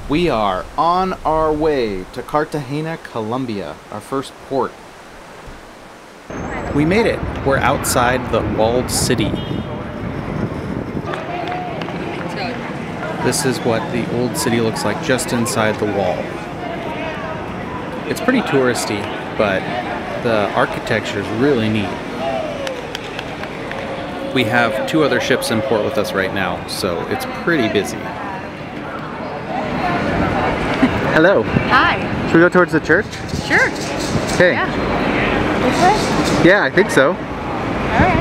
We are on our way to Cartagena, Colombia, our first port. We made it. We're outside the walled city. This is what the old city looks like just inside the wall. It's pretty touristy, but the architecture is really neat. We have 2 other ships in port with us right now, so it's pretty busy. Hello. Hi. Should we go towards the church? Sure. Okay. Yeah. This way? Yeah, I think so. Alright.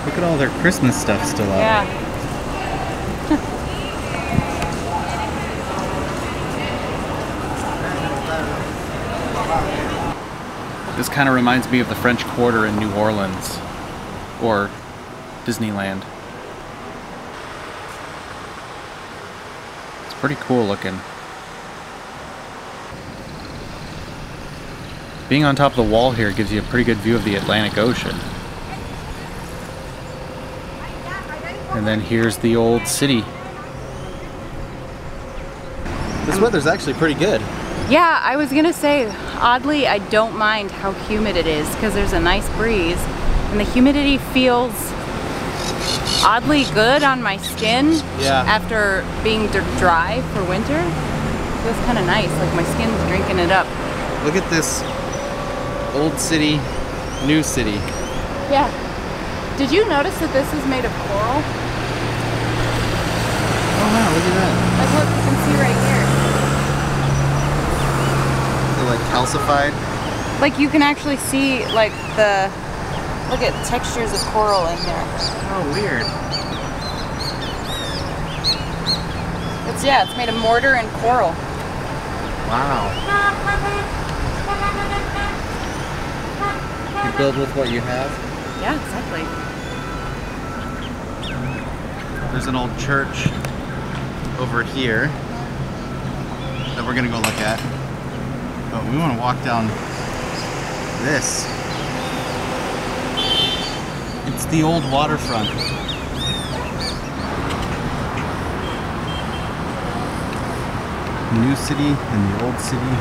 Look at all their Christmas stuff still up. Yeah. This kind of reminds me of the French Quarter in New Orleans. Or Disneyland. It's pretty cool looking. Being on top of the wall here gives you a pretty good view of the Atlantic Ocean. And then here's the old city. This weather's actually pretty good. Yeah, I was gonna say, oddly, I don't mind how humid it is because there's a nice breeze and the humidity feels oddly good on my skin. Yeah. After being dry for winter. It feels kind of nice, like my skin's drinking it up. Look at this old city, new city. Yeah. Did you notice that this is made of coral? Oh wow, look at that. Like what you can see right here. They're like calcified. Like you can actually see like the, look at textures of coral in here. Oh, weird. It's made of mortar and coral. Wow. You build with what you have? Yeah, exactly. There's an old church over here that we're gonna go look at. But we want to walk down this. It's the old waterfront. New city and the old city.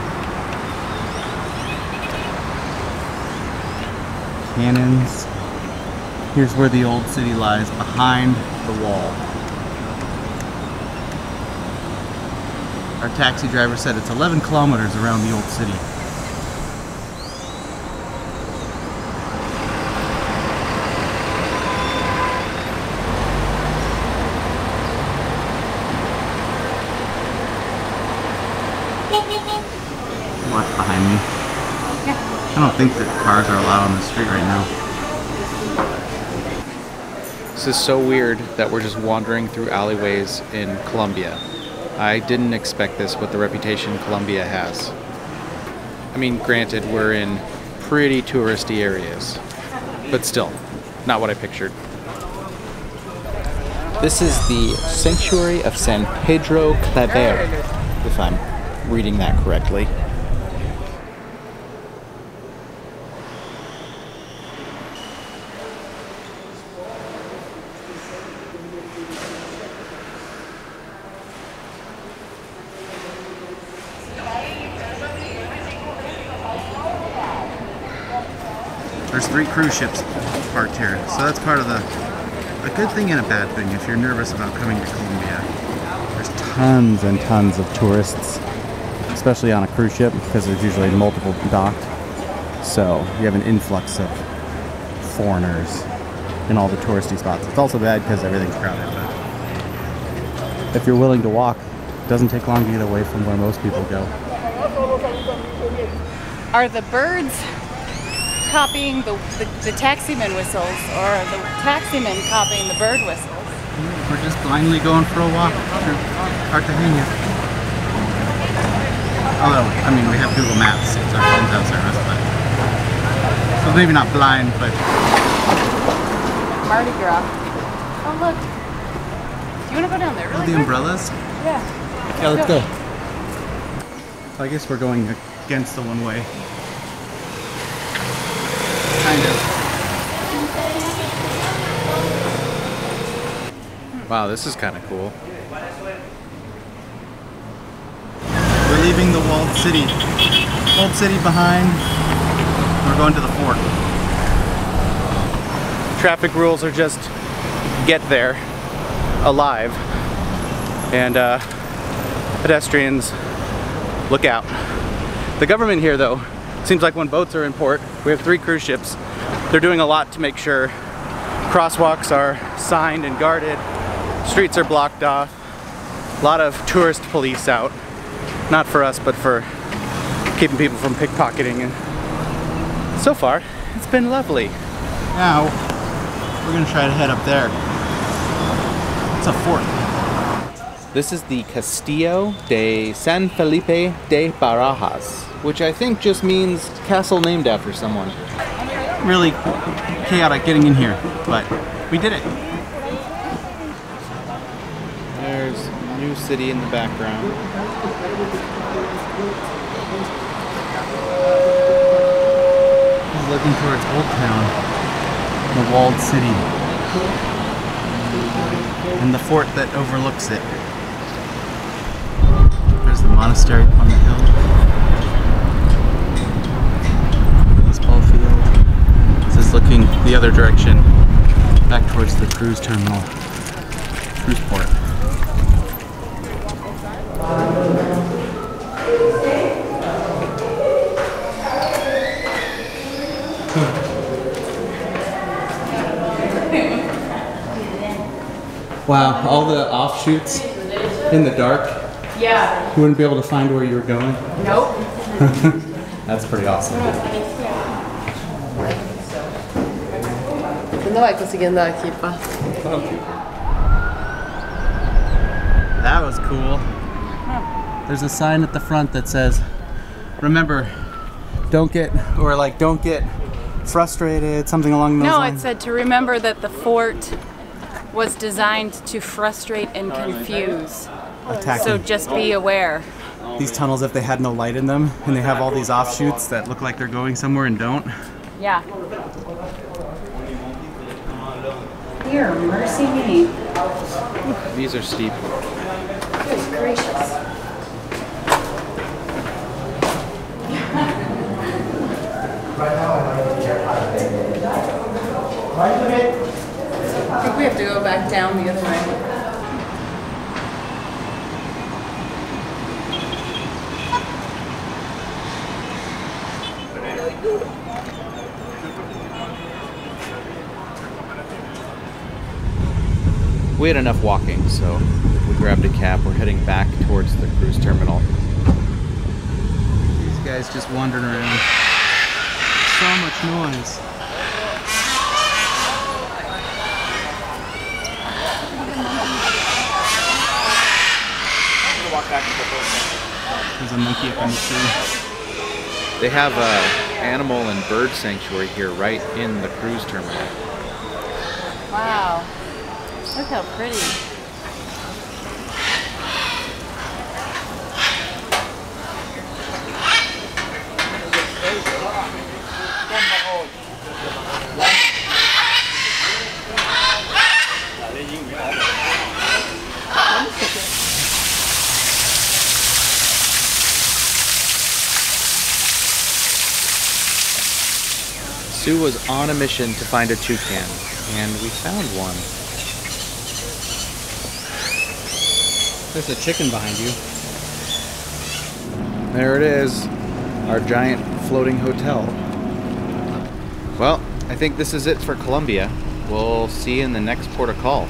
Cannons. Here's where the old city lies, behind the wall. Our taxi driver said it's 11 kilometers around the old city. Watch behind me. I don't think that cars are allowed on the street right now. This is so weird that we're just wandering through alleyways in Colombia. I didn't expect this with the reputation Colombia has. I mean, granted, we're in pretty touristy areas, but still, not what I pictured. This is the Sanctuary of San Pedro Claver, if I'm reading that correctly. There's 3 cruise ships parked here, so that's part of a good thing and a bad thing if you're nervous about coming to Colombia. There's tons and tons of tourists, especially on a cruise ship because there's usually multiple docked. So you have an influx of foreigners in all the touristy spots. It's also bad because everything's crowded, but if you're willing to walk, it doesn't take long to get away from where most people go. Are the birds copying the taximan whistles, or the taximan copying the bird whistles? We're just blindly going for a walk through Cartagena. Although, I mean, we have Google Maps, so our phones have service, but so maybe not blind, but Mardi Gras. Oh look. Do you want to go down there really the quick? umbrellas? Yeah. Yeah, let's go. I guess we're going against the one-way. Kind of. Wow, this is kind of cool. city. Old city behind. We're going to the fort. Traffic rules are just get there alive, and pedestrians, look out. The government here, though, seems like when boats are in port, we have 3 cruise ships. They're doing a lot to make sure crosswalks are signed and guarded, streets are blocked off, a lot of tourist police out. Not for us, but for keeping people from pickpocketing. And so far, it's been lovely. Now, we're gonna try to head up there. It's a fort. This is the Castillo de San Felipe de Barajas, which I think just means castle named after someone. Really chaotic getting in here, but we did it. There's New City in the background. He's looking towards Old Town, the walled city, and the fort that overlooks it. There's the monastery on the hill. Baseball field. This is looking the other direction, back towards the cruise terminal, cruise port. Wow, all the offshoots in the dark. Yeah. You wouldn't be able to find where you were going? Nope. That's pretty awesome. No vai conseguindo andar aqui, pá. That was cool. There's a sign at the front that says, remember, don't get frustrated, something along those lines. No, it said to remember that the fort was designed to frustrate and confuse. Attacking. So just be aware. These tunnels, if they had no light in them, and they have all these offshoots that look like they're going somewhere and don't. Yeah. Here, mercy me. These are steep. Goodness gracious. I think we have to go back down the other way. We had enough walking, so we grabbed a cab. We're heading back towards the cruise terminal. These guys just wandering around. So much noise. There's a monkey up in the tree. They have an animal and bird sanctuary here right in the cruise terminal. Wow. Look how pretty. Sue was on a mission to find a toucan, and we found one. There's a chicken behind you. There it is, our giant floating hotel. Well, I think this is it for Colombia. We'll see you in the next port of call.